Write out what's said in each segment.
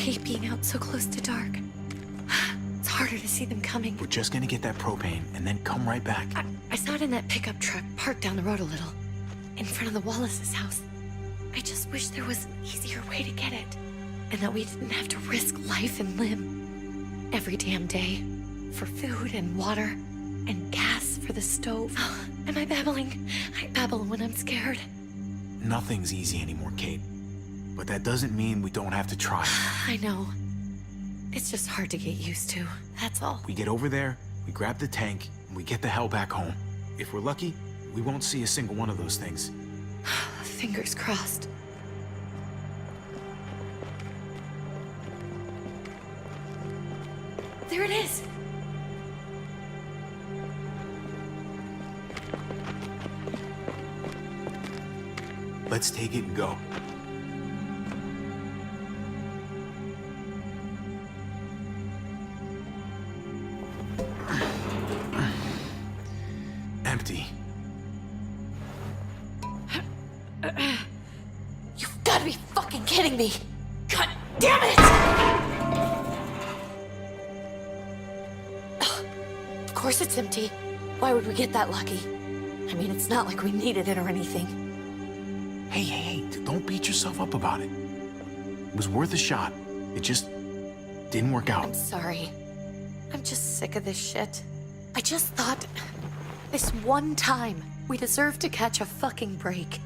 hate being out so close to dark. It's harder to see them coming. We're just gonna get that propane and then come right back. I saw it in that pickup truck parked down the road a little, in front of the Wallace's house. I just wish there was an easier way to get it, and that we didn't have to risk life and limb every damn day for food and water and gas for the stove. Am I babbling? I babble when I'm scared. Nothing's easy anymore, Kate. But that doesn't mean we don't have to try. I know. It's just hard to get used to, that's all. We get over there, we grab the tank, and we get the hell back home. If we're lucky, we won't see a single one of those things. Fingers crossed. There it is! Let's take it and go. Empty. You've got to be fucking kidding me! God damn it! Of course it's empty. Why would we get that lucky? I mean, it's not like we needed it or anything. Hey, don't beat yourself up about it. It was worth a shot. It just didn't work out. I'm sorry. I'm just sick of this shit. I just thought, this one time, we deserve to catch a fucking break.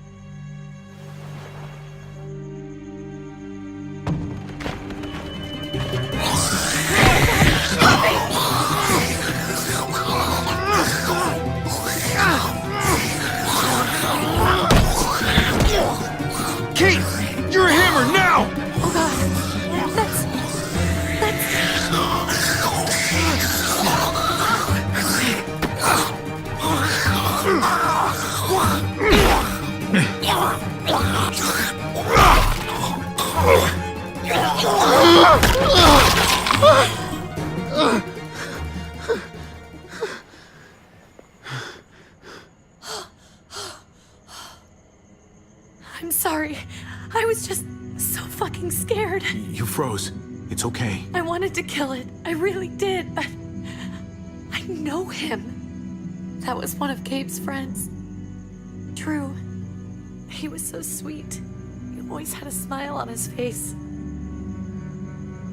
Kate! You're a hammer now! Oh god, that's... I'm sorry. I was just so fucking scared. You froze. It's okay. I wanted to kill it. I really did, but I know him. That was one of Gabe's friends. Drew. He was so sweet. He always had a smile on his face.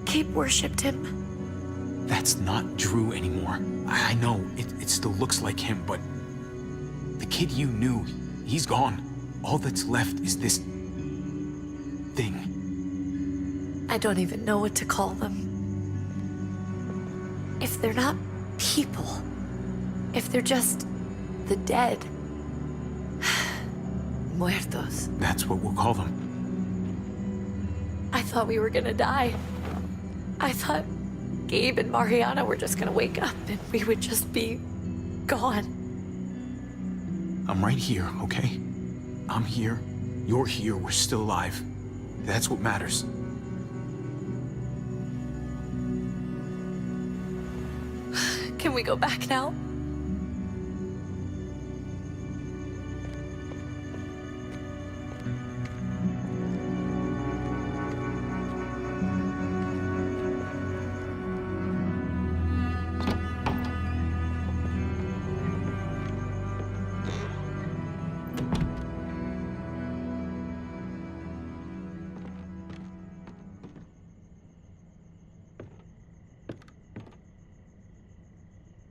Gabe worshipped him. That's not Drew anymore. I know, it still looks like him, but the kid you knew, he's gone. All that's left is this thing. I don't even know what to call them. If they're not people, if they're just the dead, muertos. That's what we'll call them. I thought we were gonna die. I thought Gabe and Mariana were just gonna wake up and we would just be gone. I'm right here, okay? I'm here, you're here, we're still alive. That's what matters. Can we go back now?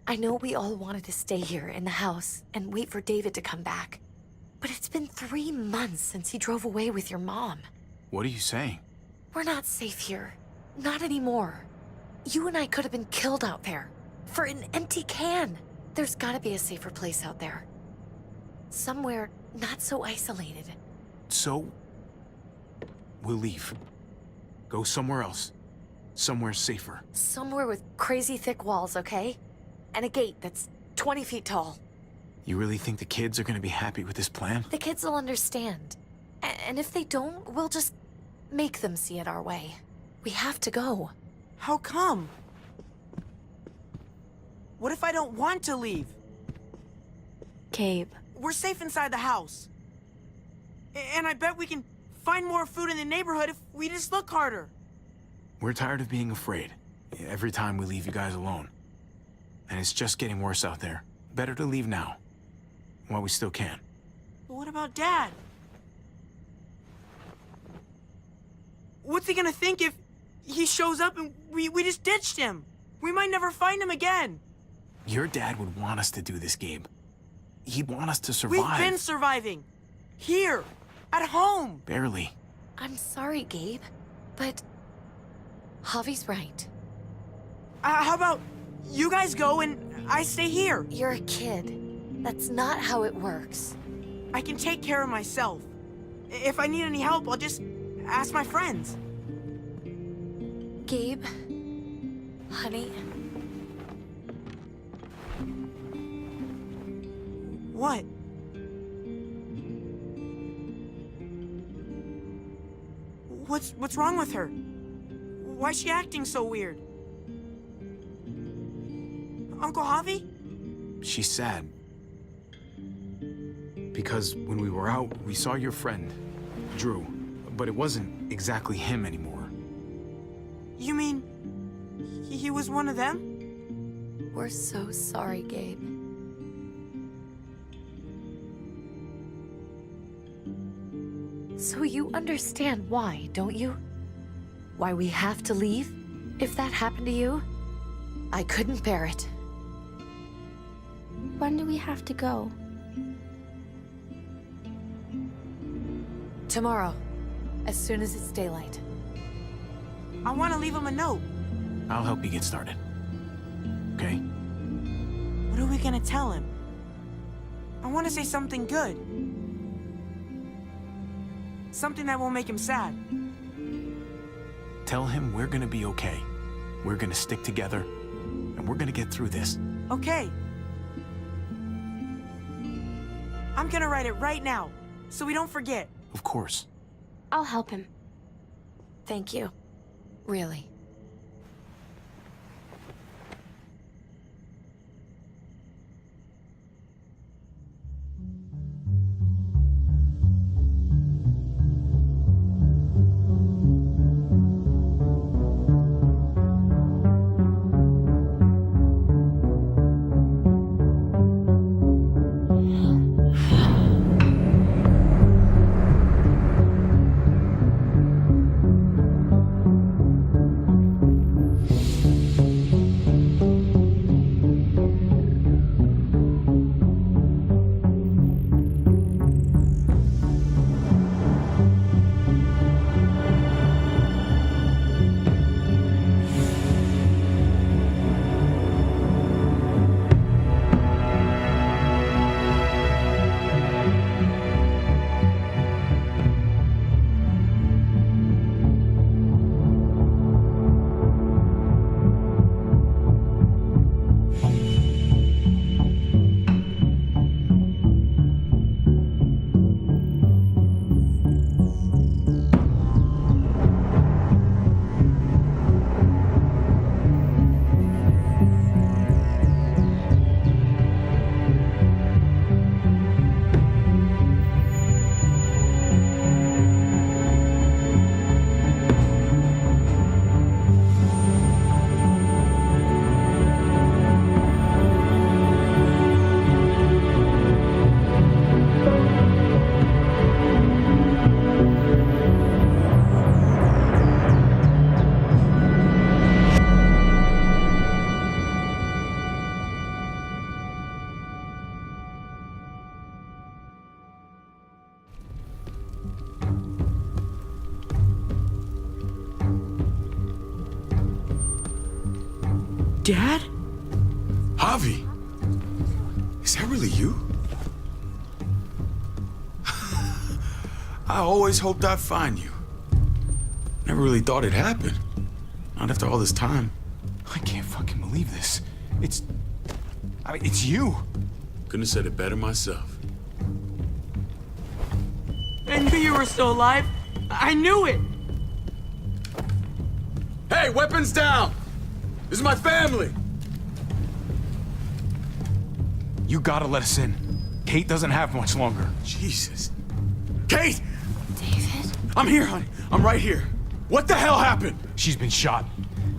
I know we all wanted to stay here in the house and wait for David to come back. But it's been 3 months since he drove away with your mom. What are you saying? We're not safe here. Not anymore. You and I could have been killed out there. For an empty can. There's gotta be a safer place out there. Somewhere not so isolated. So, we'll leave. Go somewhere else. Somewhere safer. Somewhere with crazy thick walls, okay? And a gate that's 20 feet tall. You really think the kids are gonna be happy with this plan? The kids will understand. And if they don't, we'll just make them see it our way. We have to go. How come? What if I don't want to leave? Gabe. We're safe inside the house. And I bet we can find more food in the neighborhood if we just look harder. We're tired of being afraid every time we leave you guys alone. And it's just getting worse out there. Better to leave now, while we still can. But what about Dad? What's he gonna think if he shows up and we just ditched him? We might never find him again. Your dad would want us to do this, Gabe. He'd want us to survive. We've been surviving. Here. At home. Barely. I'm sorry, Gabe, but Javi's right. How about you guys go and I stay here? You're a kid. That's not how it works. I can take care of myself. If I need any help, I'll just ask my friends. Gabe, honey, What? What's wrong with her? Why's she acting so weird? Uncle Javi? She's sad. Because when we were out, we saw your friend, Drew. But it wasn't exactly him anymore. You mean he was one of them? we're so sorry, Gabe. So you understand why, don't you? Why we have to leave? If that happened to you, I couldn't bear it. When do we have to go? Tomorrow, as soon as it's daylight. I want to leave him a note. I'll help you get started. Okay? What are we gonna tell him? I want to say something good. Something that won't make him sad. Tell him we're gonna be okay. We're gonna stick together, and we're gonna get through this. Okay. I'm gonna write it right now, so we don't forget. Of course. I'll help him. Thank you. Really. Dad? Javi, is that really you? I always hoped I'd find you. Never really thought it'd happen. Not after all this time. I can't fucking believe this. It's you. Couldn't have said it better myself. I knew you were still alive. I knew it. Hey, weapons down! This is my family! You gotta let us in. Kate doesn't have much longer. Jesus. Kate! David? I'm here, honey. I'm right here. What the hell happened? She's been shot.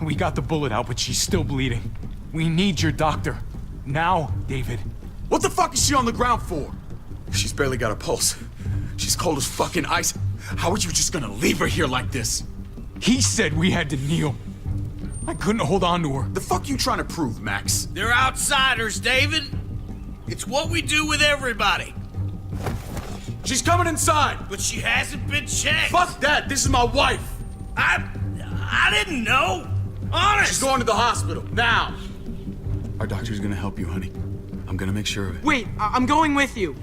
We got the bullet out, but she's still bleeding. We need your doctor. Now, David. What the fuck is she on the ground for? She's barely got a pulse. She's cold as fucking ice. How are you just gonna leave her here like this? He said we had to kneel. I couldn't hold on to her. The fuck you trying to prove, Max? They're outsiders, David. It's what we do with everybody. She's coming inside. But she hasn't been checked. Fuck that. This is my wife. I didn't know. Honest. She's going to the hospital now. Our doctor's gonna help you, honey. I'm gonna make sure of it. Wait, I'm going with you.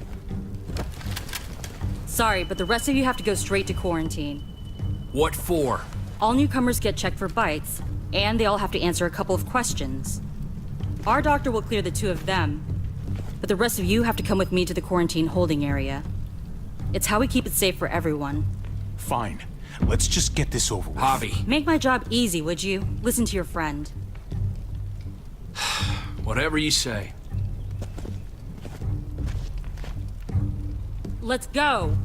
Sorry, but the rest of you have to go straight to quarantine. What for? All newcomers get checked for bites, and they all have to answer a couple of questions. Our doctor will clear the two of them, but the rest of you have to come with me to the quarantine holding area. It's how we keep it safe for everyone. Fine. Let's just get this over with. Javi. Make my job easy, would you? Listen to your friend. Whatever you say. Let's go!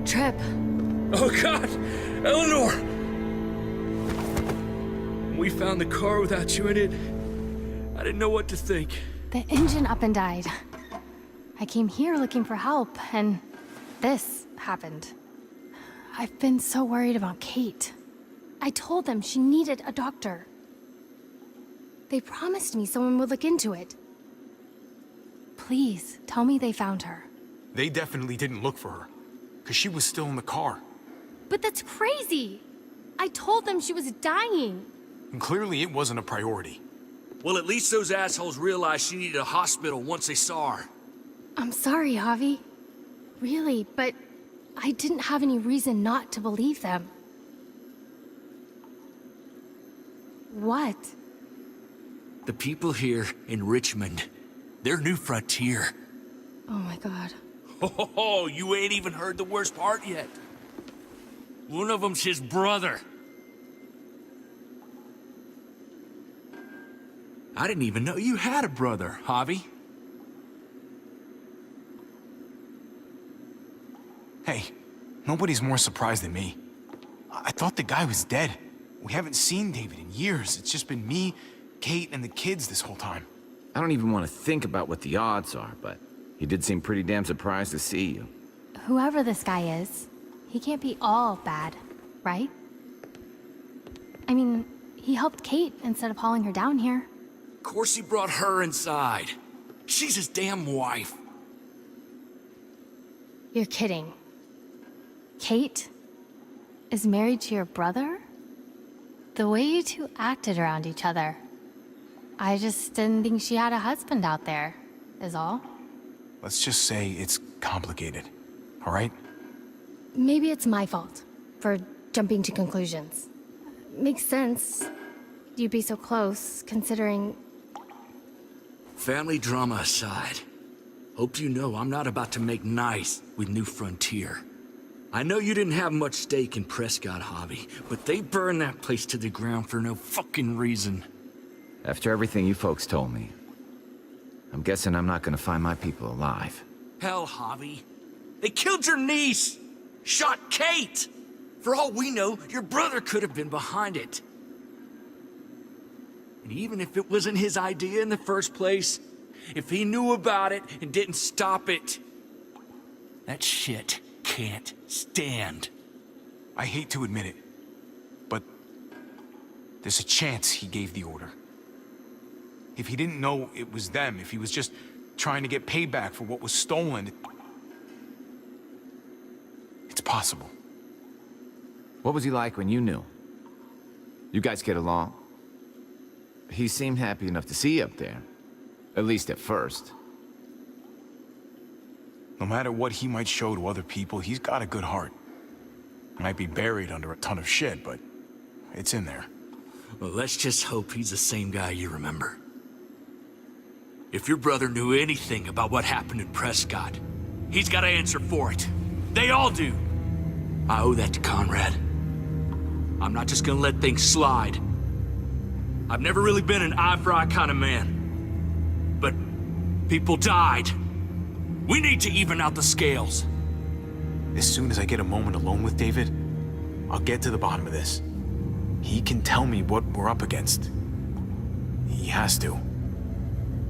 Trip. Oh, God! Eleanor! We found the car without you in it. I didn't know what to think. The engine up and died. I came here looking for help, and this happened. I've been so worried about Kate. I told them she needed a doctor. They promised me someone would look into it. Please, tell me they found her. They definitely didn't look for her, because she was still in the car. But that's crazy! I told them she was dying. And clearly it wasn't a priority. Well, at least those assholes realized she needed a hospital once they saw her. I'm sorry, Javi. Really, but I didn't have any reason not to believe them. What? The people here in Richmond, their new frontier. Oh my god. Oh, you ain't even heard the worst part yet. One of them's his brother. I didn't even know you had a brother, Javi. Hey, nobody's more surprised than me. I thought the guy was dead. We haven't seen David in years. It's just been me, Kate, and the kids this whole time. I don't even want to think about what the odds are, but he did seem pretty damn surprised to see you. Whoever this guy is, he can't be all bad, right? I mean, he helped Kate instead of hauling her down here. Of course he brought her inside. She's his damn wife. You're kidding. Kate is married to your brother? The way you two acted around each other. I just didn't think she had a husband out there, is all. Let's just say it's complicated, all right? Maybe it's my fault for jumping to conclusions. Makes sense. You'd be so close, considering... Family drama aside, hope you know I'm not about to make nice with New Frontier. I know you didn't have much stake in Prescott, Javi, but they burned that place to the ground for no fucking reason. After everything you folks told me, I'm guessing I'm not gonna find my people alive. Hell, Javi. They killed your niece! Shot Kate! For all we know, your brother could have been behind it. And even if it wasn't his idea in the first place, if he knew about it and didn't stop it, that shit can't stand. I hate to admit it, but there's a chance he gave the order. If he didn't know it was them, if he was just trying to get payback for what was stolen, it's possible. What was he like when you knew? You guys get along? He seemed happy enough to see you up there. At least at first. No matter what he might show to other people, he's got a good heart. He might be buried under a ton of shit, but it's in there. Well, let's just hope he's the same guy you remember. If your brother knew anything about what happened in Prescott, He's got to answer for it. They all do. I owe that to Conrad. I'm not just gonna let things slide. I've never really been an eye-for-eye kind of man. But people died. We need to even out the scales. As soon as I get a moment alone with David, I'll get to the bottom of this. He can tell me what we're up against. He has to.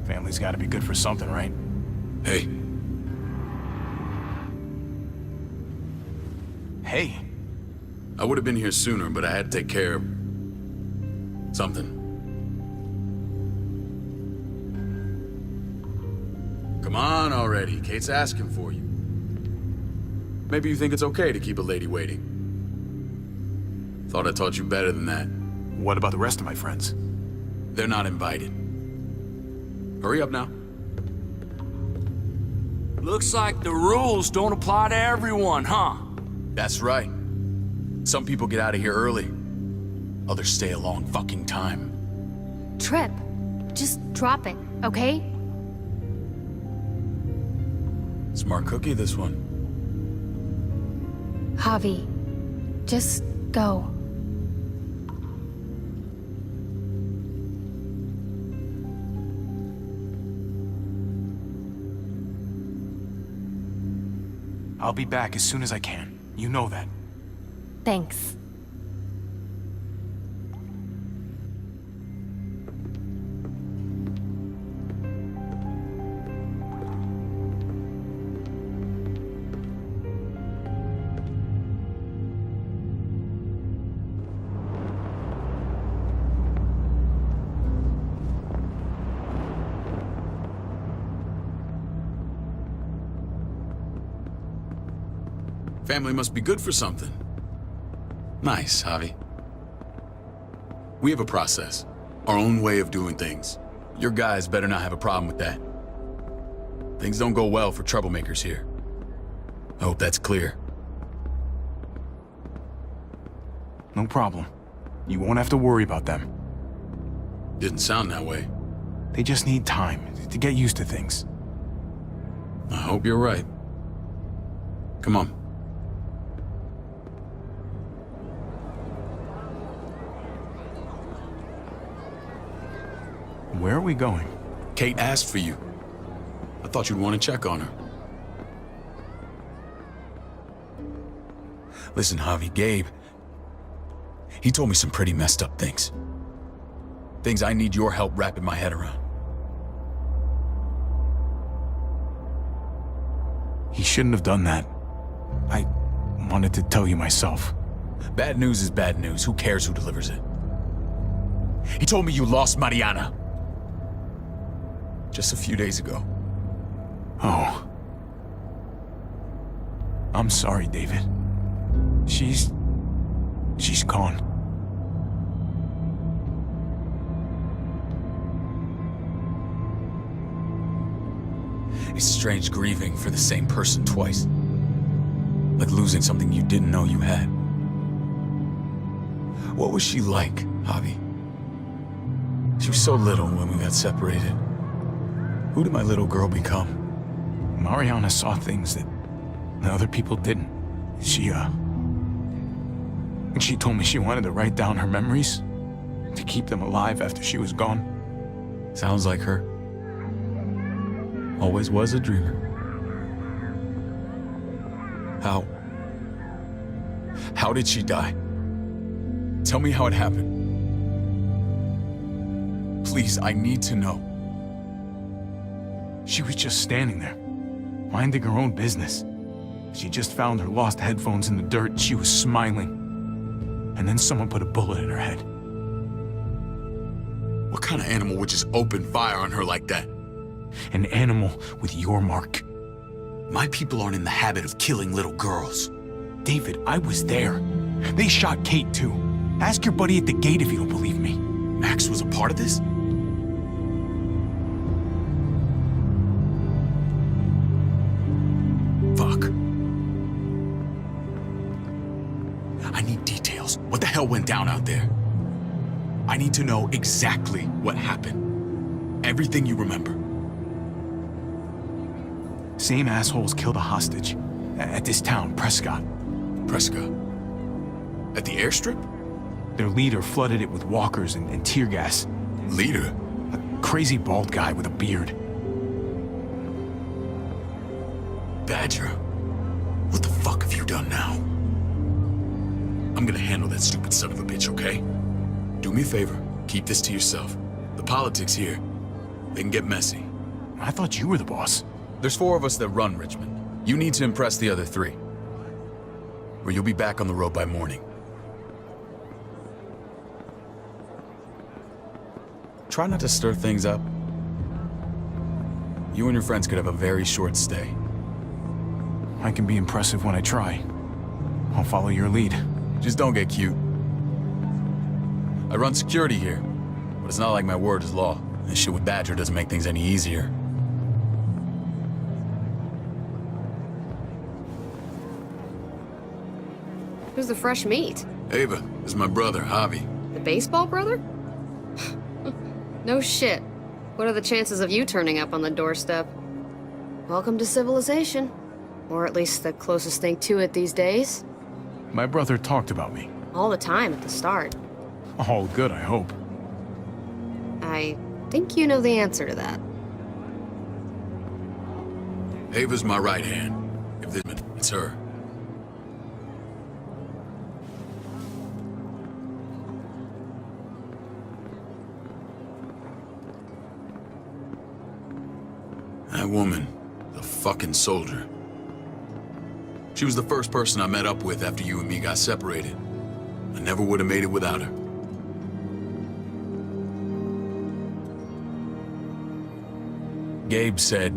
Family's gotta be good for something, right? Hey, Hey, I would have been here sooner, but I had to take care of something. Come on already. Kate's asking for you. Maybe you think it's okay to keep a lady waiting. Thought I taught you better than that. what about the rest of my friends? They're not invited. Hurry up now. Looks like the rules don't apply to everyone, huh? That's right. Some people get out of here early. Others stay a long fucking time. Trip, just drop it, okay? Smart cookie, this one. Javi, just go. I'll be back as soon as I can. You know that. Thanks. Family must be good for something. Nice, Javi. We have a process, our own way of doing things. Your guys better not have a problem with that. Things don't go well for troublemakers here. I hope that's clear. No problem. You won't have to worry about them. Didn't sound that way. They just need time to get used to things. I hope you're right. Come on. Where are we going? Kate asked for you. I thought you'd want to check on her. Listen, Javi, Gabe, he told me some pretty messed up things. Things I need your help wrapping my head around. He shouldn't have done that. I wanted to tell you myself. Bad news is bad news. Who cares who delivers it? He told me you lost Mariana. Just a few days ago. Oh. I'm sorry, David. She's gone. It's strange grieving for the same person twice. Like losing something you didn't know you had. What was she like, Javi? She was so little when we got separated. Who did my little girl become? Mariana saw things that other people didn't. She told me she wanted to write down her memories to keep them alive after she was gone. Sounds like her. Always was a dreamer. How did she die? Tell me how it happened. Please, I need to know. She was just standing there, minding her own business. She just found her lost headphones in the dirt and she was smiling. And then someone put a bullet in her head. What kind of animal would just open fire on her like that? An animal with your mark. My people aren't in the habit of killing little girls. David, I was there. They shot Kate too. Ask your buddy at the gate if you don't believe me. Max was a part of this? Fuck. I need details. What the hell went down out there? I need to know exactly what happened. Everything you remember. Same assholes killed a hostage. At this town, Prescott. Prescott? At the airstrip? Their leader flooded it with walkers and tear gas. Leader? A crazy bald guy with a beard. Badger, what the fuck have you done now? I'm gonna handle that stupid son of a bitch, okay? Do me a favor, keep this to yourself. The politics here, they can get messy. I thought you were the boss. There's 4 of us that run Richmond. You need to impress the other 3. Or you'll be back on the road by morning. Try not to stir things up. You and your friends could have a very short stay. I can be impressive when I try. I'll follow your lead. Just don't get cute. I run security here, but it's not like my word is law. This shit with Badger doesn't make things any easier. Who's the fresh meat? Ava, this is my brother, Javi. The baseball brother? No shit. What are the chances of you turning up on the doorstep? Welcome to civilization. Or at least the closest thing to it these days. My brother talked about me. All the time at the start. All good, I hope. I think you know the answer to that. Ava's my right hand. If this, it's her. That woman, the fucking soldier. She was the first person I met up with after you and me got separated. I never would have made it without her. Gabe said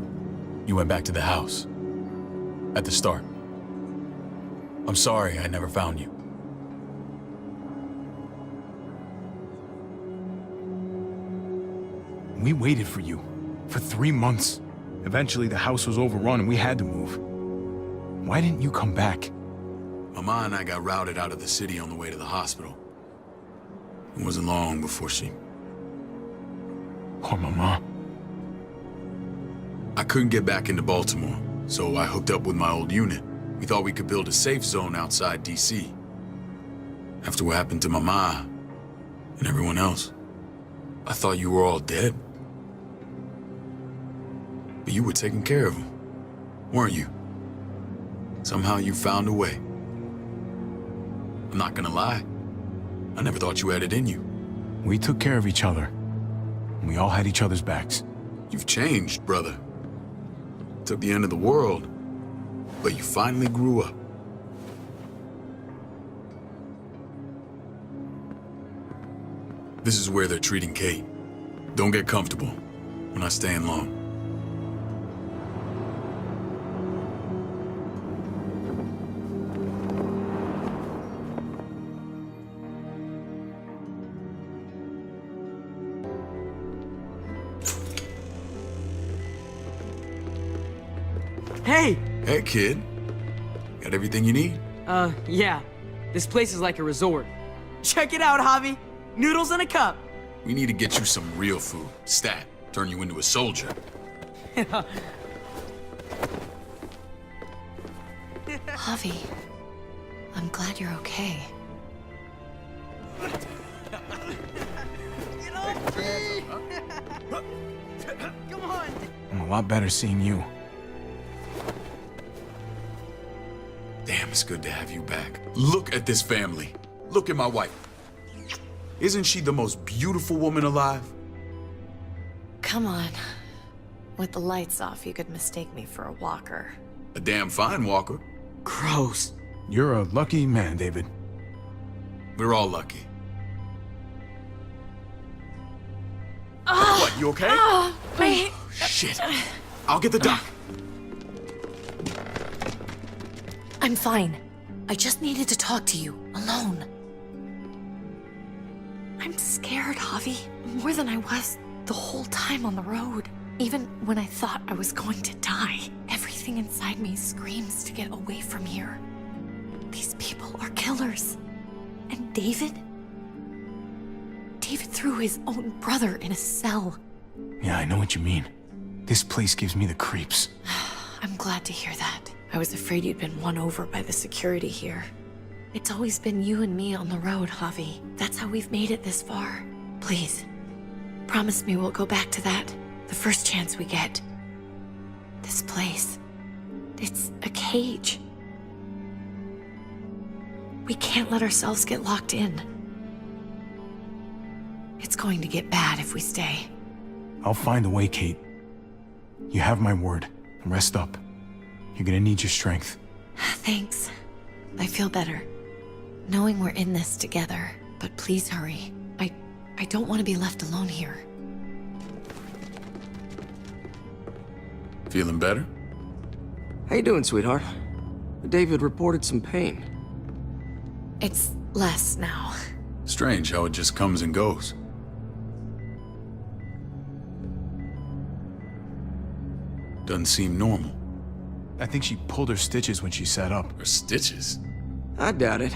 you went back to the house. At the start. I'm sorry I never found you. We waited for you. For 3 months. Eventually the house was overrun and we had to move. Why didn't you come back? Mama and I got routed out of the city on the way to the hospital. It wasn't long before she... Poor Mama. I couldn't get back into Baltimore, so I hooked up with my old unit. We thought we could build a safe zone outside D.C. After what happened to Mama and everyone else, I thought you were all dead. But you were taking care of them, weren't you? Somehow you found a way. I'm not gonna lie. I never thought you had it in you. We took care of each other. We all had each other's backs. You've changed, brother. Took the end of the world, but you finally grew up. This is where they're treating Kate. Don't get comfortable. We're not staying long. Hey! Hey, kid. Got everything you need? Yeah. This place is like a resort. Check it out, Javi. Noodles in a cup. We need to get you some real food. Stat. Turn you into a soldier. Javi, I'm glad you're okay. Come on! I'm a lot better seeing you. Damn, it's good to have you back. Look at this family. Look at my wife. Isn't she the most beautiful woman alive? Come on. With the lights off, you could mistake me for a walker. A damn fine walker. Gross. You're a lucky man, David. We're all lucky. What, you okay? Wait. Shit. I'll get the doc. I'm fine. I just needed to talk to you, alone. I'm scared, Javi. More than I was the whole time on the road. Even when I thought I was going to die, everything inside me screams to get away from here. These people are killers. And David? David threw his own brother in a cell. Yeah, I know what you mean. This place gives me the creeps. I'm glad to hear that. I was afraid you'd been won over by the security here. It's always been you and me on the road, Javi. That's how we've made it this far. Please, promise me we'll go back to that the first chance we get. This place, it's a cage. We can't let ourselves get locked in. It's going to get bad if we stay. I'll find a way, Kate. You have my word. Rest up. You're gonna need your strength. Thanks. I feel better. Knowing we're in this together. But please hurry. I don't want to be left alone here. Feeling better? How you doing, sweetheart? David reported some pain. It's less now. Strange how it just comes and goes. Doesn't seem normal. I think she pulled her stitches when she sat up. Her stitches? I doubt it.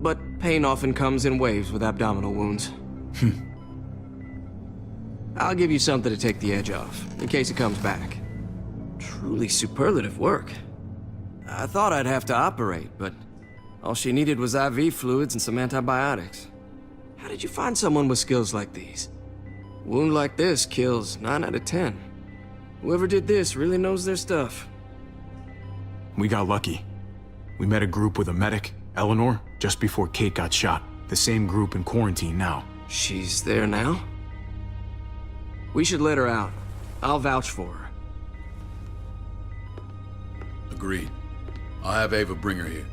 But pain often comes in waves with abdominal wounds. I'll give you something to take the edge off, in case it comes back. Truly superlative work. I thought I'd have to operate, but all she needed was IV fluids and some antibiotics. How did you find someone with skills like these? A wound like this kills 9 out of 10. Whoever did this really knows their stuff. We got lucky. We met a group with a medic, Eleanor, just before Kate got shot. The same group in quarantine now. She's there now? We should let her out. I'll vouch for her. Agreed. I'll have Ava bring her here.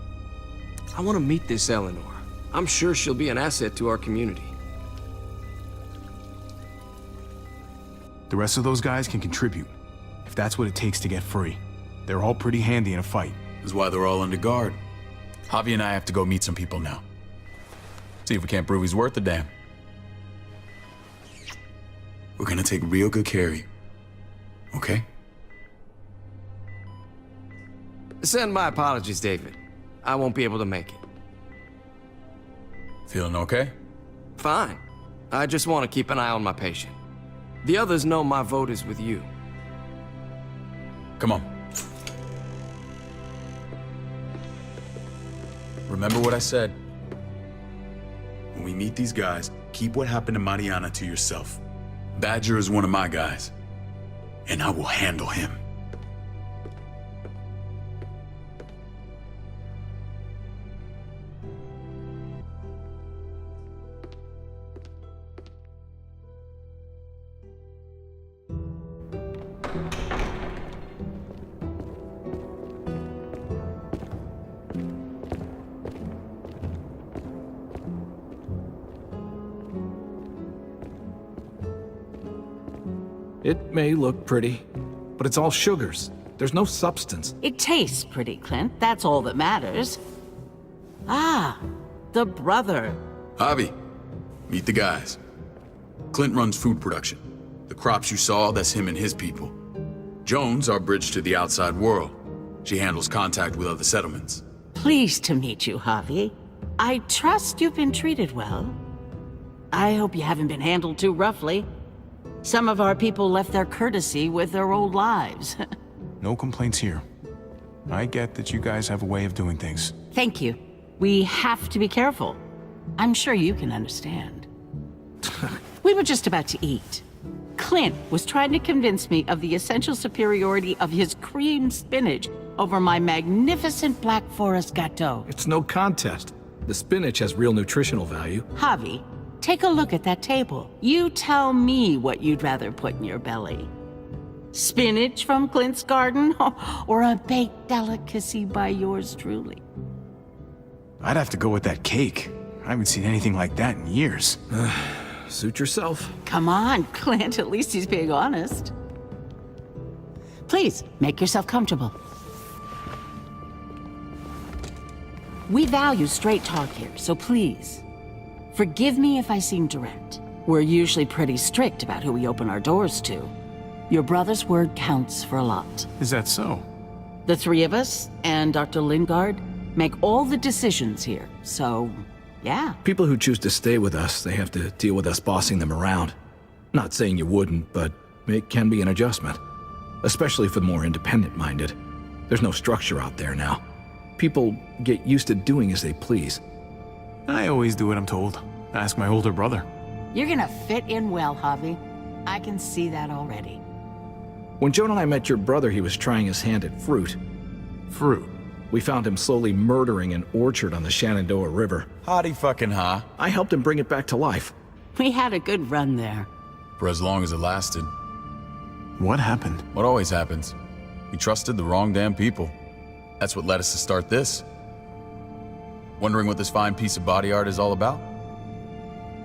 I want to meet this Eleanor. I'm sure she'll be an asset to our community. The rest of those guys can contribute, if that's what it takes to get free. They're all pretty handy in a fight. That's why they're all under guard. Javi and I have to go meet some people now. See if we can't prove he's worth the damn. We're gonna take real good care of you. Okay? Send my apologies, David. I won't be able to make it. Feeling okay? Fine. I just want to keep an eye on my patient. The others know my vote is with you. Come on. Remember what I said. When we meet these guys, keep what happened to Mariana to yourself. Badger is one of my guys, and I will handle him. It may look pretty, but it's all sugars. There's no substance. It tastes pretty, Clint. That's all that matters. Ah, the brother. Javi, meet the guys. Clint runs food production. The crops you saw, that's him and his people. Jones, our bridge to the outside world. She handles contact with other settlements. Pleased to meet you, Javi. I trust you've been treated well. I hope you haven't been handled too roughly. Some of our people left their courtesy with their old lives. No complaints here. I get that you guys have a way of doing things. Thank you. We have to be careful. I'm sure you can understand. We were just about to eat. Clint was trying to convince me of the essential superiority of his creamed spinach over my magnificent Black Forest gâteau. It's no contest. The spinach has real nutritional value. Javi, take a look at that table. You tell me what you'd rather put in your belly. Spinach from Clint's garden, or a baked delicacy by yours truly? I'd have to go with that cake. I haven't seen anything like that in years. Suit yourself. Come on, Clint, at least he's being honest. Please, make yourself comfortable. We value straight talk here, so please, forgive me if I seem direct. We're usually pretty strict about who we open our doors to. Your brother's word counts for a lot. Is that so? The three of us and Dr. Lingard make all the decisions here, so yeah. People who choose to stay with us, they have to deal with us bossing them around. Not saying you wouldn't, but it can be an adjustment. especially for the more independent-minded. There's no structure out there now. People get used to doing as they please. I always do what I'm told. Ask my older brother. You're gonna fit in well, Javi. I can see that already. When Joan and I met your brother, he was trying his hand at fruit. Fruit. We found him slowly murdering an orchard on the Shenandoah River. Howdy fucking ha. I helped him bring it back to life. We had a good run there. For as long as it lasted. What happened? What always happens. We trusted the wrong damn people. That's what led us to start this. Wondering what this fine piece of body art is all about?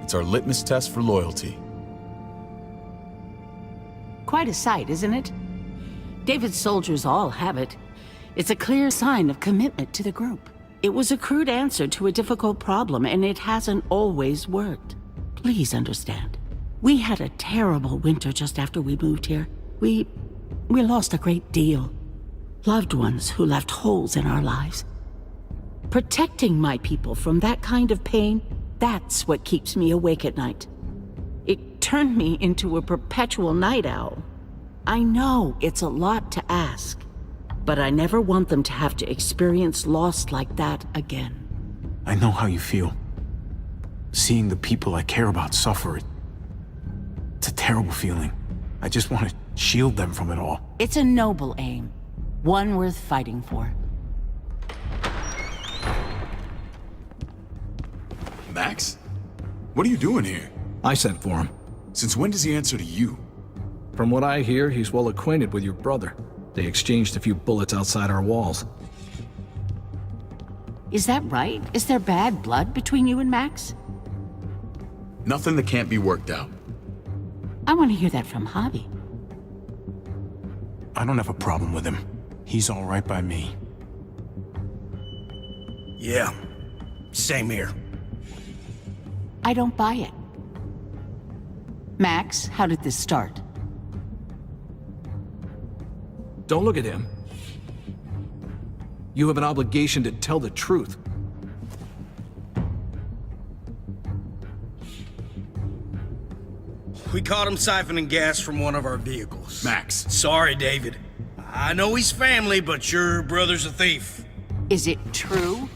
It's our litmus test for loyalty. Quite a sight, isn't it? David's soldiers all have it. It's a clear sign of commitment to the group. It was a crude answer to a difficult problem, and it hasn't always worked. Please understand. We had a terrible winter just after we moved here. We lost a great deal. Loved ones who left holes in our lives. Protecting my people from that kind of pain, that's what keeps me awake at night. It turned me into a perpetual night owl. I know it's a lot to ask, but I never want them to have to experience loss like that again. I know how you feel. Seeing the people I care about suffer, it's a terrible feeling. I just want to shield them from it all. It's a noble aim, one worth fighting for. Max? What are you doing here? I sent for him. Since when does he answer to you? From what I hear, he's well acquainted with your brother. They exchanged a few bullets outside our walls. Is that right? Is there bad blood between you and Max? Nothing that can't be worked out. I want to hear that from Javi. I don't have a problem with him. He's all right by me. Yeah, same here. I don't buy it. Max, how did this start? Don't look at him. You have an obligation to tell the truth. We caught him siphoning gas from one of our vehicles. Max. Sorry, David. I know he's family, but your brother's a thief. Is it true?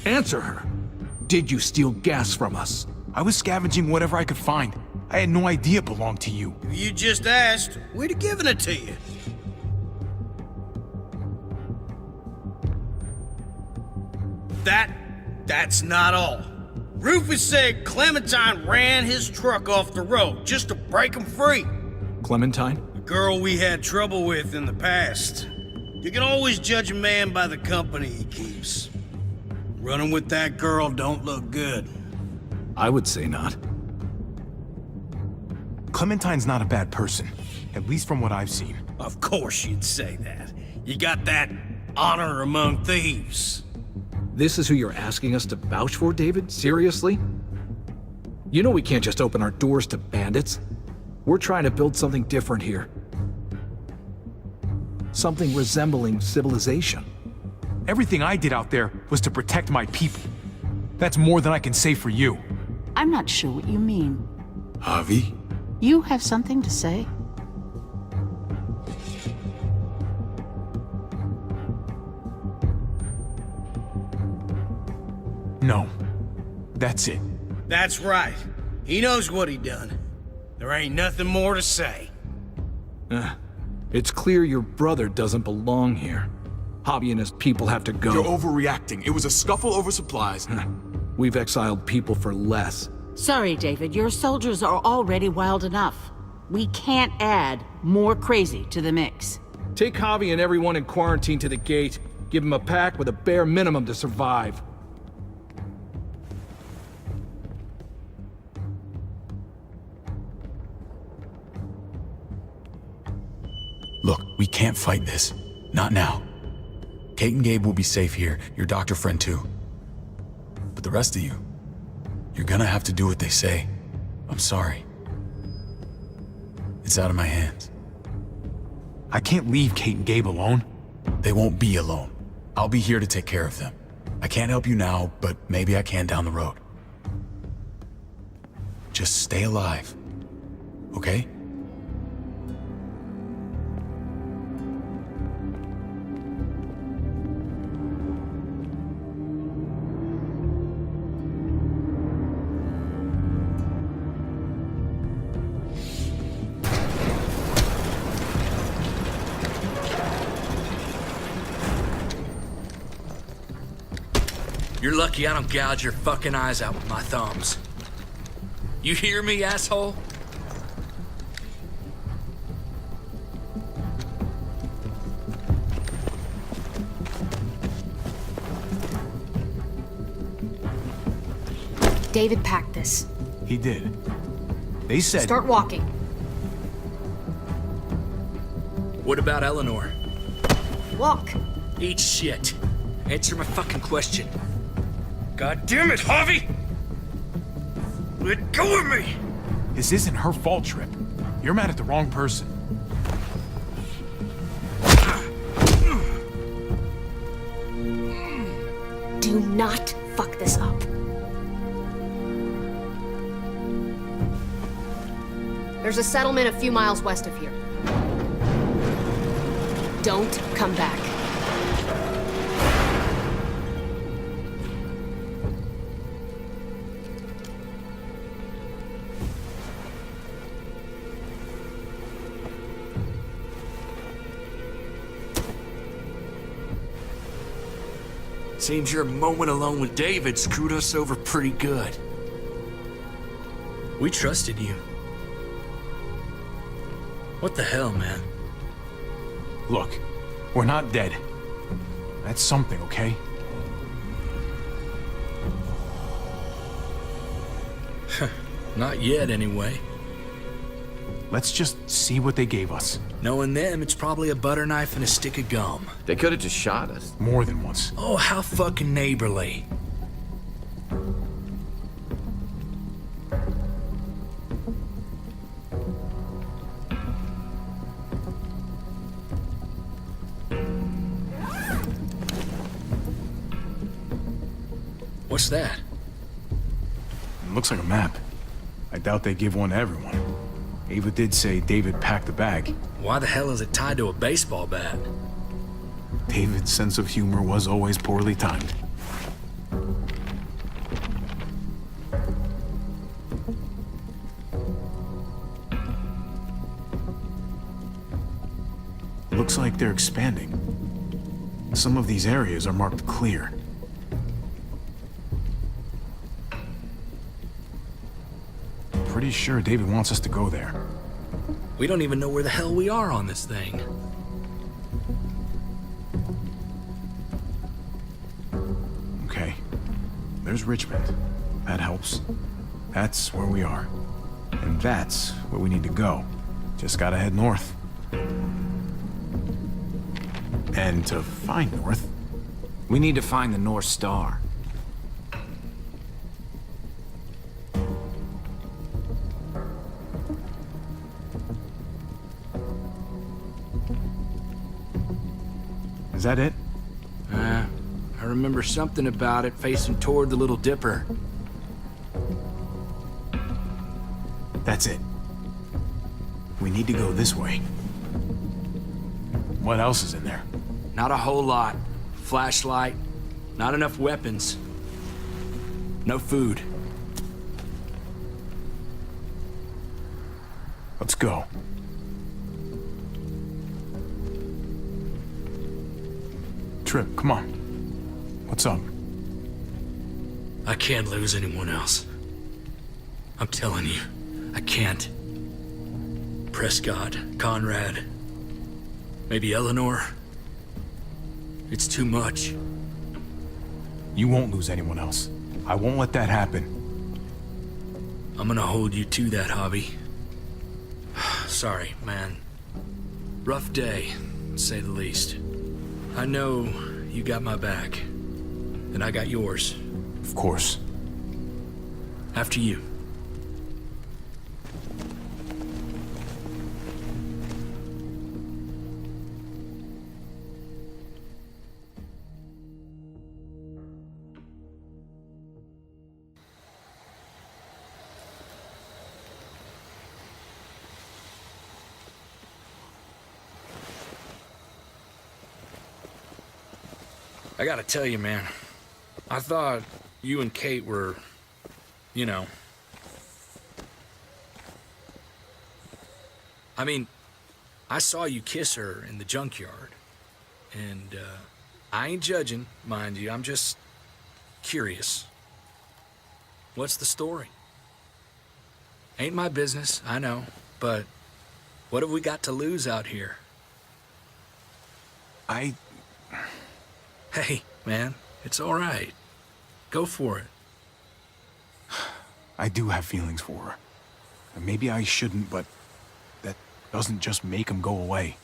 Answer her. Did you steal gas from us? I was scavenging whatever I could find. I had no idea it belonged to you. If you just asked, we'd have given it to you. That's not all. Rufus said Clementine ran his truck off the road just to break him free. Clementine? The girl we had trouble with in the past. You can always judge a man by the company he keeps. Running with that girl don't look good. I would say not. Clementine's not a bad person, at least from what I've seen. Of course you'd say that. You got that honor among thieves. This is who you're asking us to vouch for, David? Seriously? You know we can't just open our doors to bandits. We're trying to build something different here. Something resembling civilization. Everything I did out there was to protect my people. That's more than I can say for you. I'm not sure what you mean. Javi? You have something to say? No. That's it. That's right. He knows what he done. There ain't nothing more to say. It's clear your brother doesn't belong here. Javi and his people have to go. You're overreacting. It was a scuffle over supplies. We've exiled people for less. Sorry, David. Your soldiers are already wild enough. We can't add more crazy to the mix. Take Javi and everyone in quarantine to the gate. Give them a pack with a bare minimum to survive. Look, we can't fight this. Not now. Kate and Gabe will be safe here, your doctor friend too. But the rest of you, you're gonna have to do what they say. I'm sorry. It's out of my hands. I can't leave Kate and Gabe alone. They won't be alone. I'll be here to take care of them. I can't help you now, but maybe I can down the road. Just stay alive. okay? You're lucky I don't gouge your fucking eyes out with my thumbs. You hear me, asshole? David packed this. He did. They said... Start walking. What about Eleanor? Walk. Eat shit. Answer my fucking question. God damn it, Javi! Let go of me! This isn't her fault, Trip. You're mad at the wrong person. Do not fuck this up. There's a settlement a few miles west of here. Don't come back. Seems your moment alone with David screwed us over pretty good. We trusted you. What the hell, man? Look, we're not dead. That's something, okay? Not yet, anyway. Let's just see what they gave us. Knowing them, it's probably a butter knife and a stick of gum. They could have just shot us. More than once. Oh, how fucking neighborly. What's that? It looks like a map. I doubt they give one to everyone. Ava did say David packed the bag. Why the hell is it tied to a baseball bat? David's sense of humor was always poorly timed. Looks like they're expanding. Some of these areas are marked clear. Pretty sure David wants us to go there. We don't even know where the hell we are on this thing. Okay. There's Richmond. That helps. That's where we are. And that's where we need to go. Just gotta head north. And to find north... We need to find the North Star. Is that it? I remember something about it facing toward the Little Dipper. That's it. We need to go this way. What else is in there? Not a whole lot. Flashlight, not enough weapons. No food. Let's go. Trip, come on. What's up? I can't lose anyone else. I'm telling you, I can't. Prescott, Conrad, maybe Eleanor. It's too much. You won't lose anyone else. I won't let that happen. I'm gonna hold you to that, Javi. Sorry, man. Rough day, to say the least. I know you got my back, and I got yours. Of course. After you. I gotta tell you, man. I thought you and Kate were, you know... I mean, I saw you kiss her in the junkyard. And, I ain't judging, mind you. I'm just curious. What's the story? Ain't my business, I know. But what have we got to lose out here? Hey, man, it's all right. Go for it. I do have feelings for her. And maybe I shouldn't, but that doesn't just make them go away.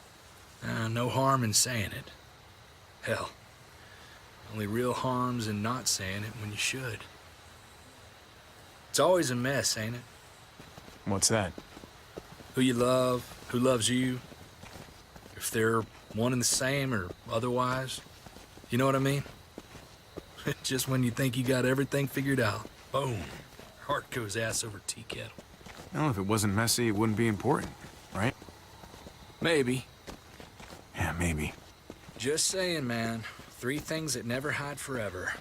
No harm in saying it. Hell, only real harm's in not saying it when you should. It's always a mess, ain't it? What's that? Who you love, who loves you, if they're one and the same or otherwise. You know what I mean? Just when you think you got everything figured out, boom, heart goes ass over tea kettle. Well, if it wasn't messy, it wouldn't be important, right? Maybe. Yeah, maybe. Just saying, man. 3 things that never hide forever.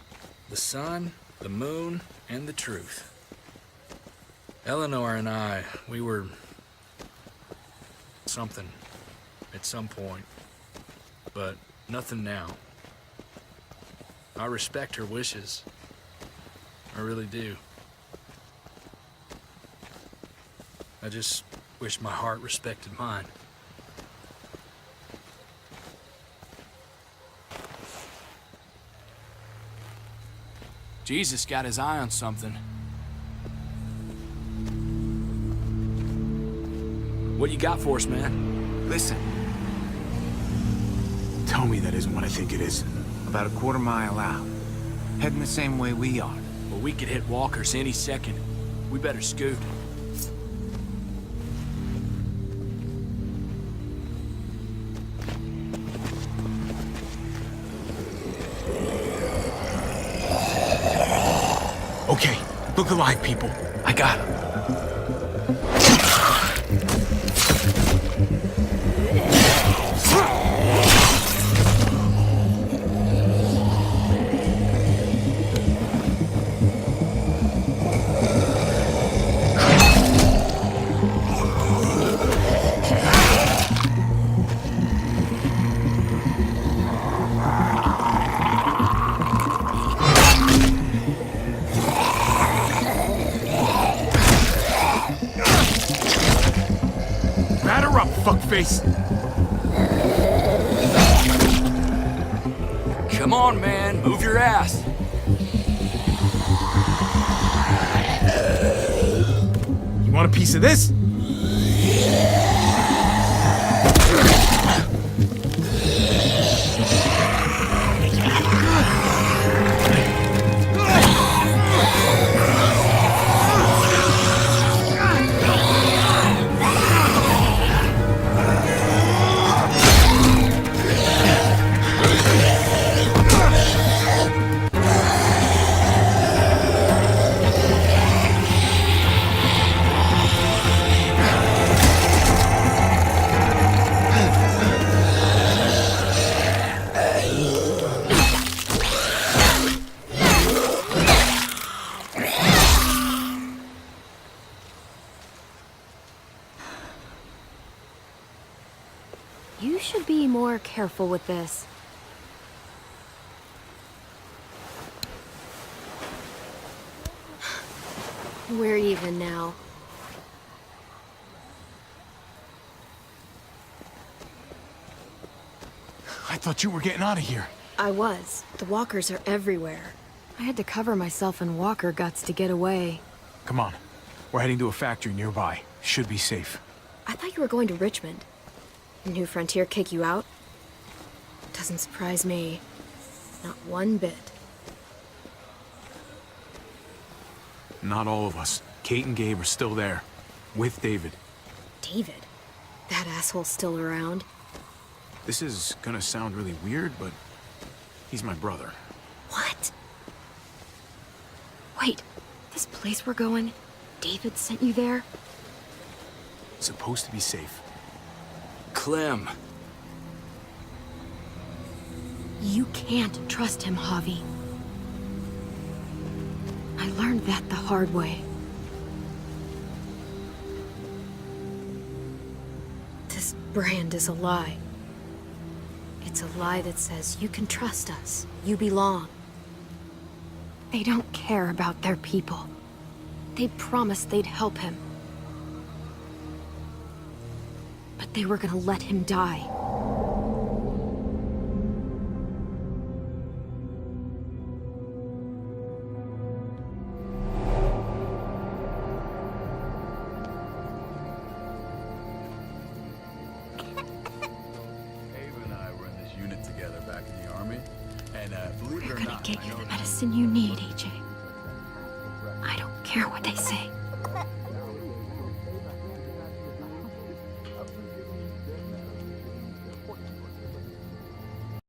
The sun, the moon, and the truth. Eleanor and I, we were... something at some point. But nothing now. I respect her wishes. I really do. I just wish my heart respected mine. Jesus got his eye on something. What you got for us, man? Listen. Tell me that isn't what I think it is. About a quarter mile out. Heading the same way we are. Well, we could hit walkers any second. We better scoot. Okay, look alive, people. I got him. Fuckface. Come on, man. Move your ass. You want a piece of this? You should be more careful with this. We're even now. I thought you were getting out of here. I was. The walkers are everywhere. I had to cover myself in walker guts to get away. Come on. We're heading to a factory nearby. Should be safe. I thought you were going to Richmond. New Frontier kick you out? Doesn't surprise me. Not one bit. Not all of us. Kate and Gabe are still there. With David. David? That asshole's still around? This is gonna sound really weird, but he's my brother. What? Wait, this place we're going, David sent you there? It's supposed to be safe. Clem. You can't trust him, Javi. I learned that the hard way. This brand is a lie. It's a lie that says you can trust us, you belong. They don't care about their people. They promised they'd help him. But they were gonna let him die. Ava and I were in this unit together back in the Army, and believe it We're or gonna not, get I you know the medicine you need, AJ. I don't care what they say.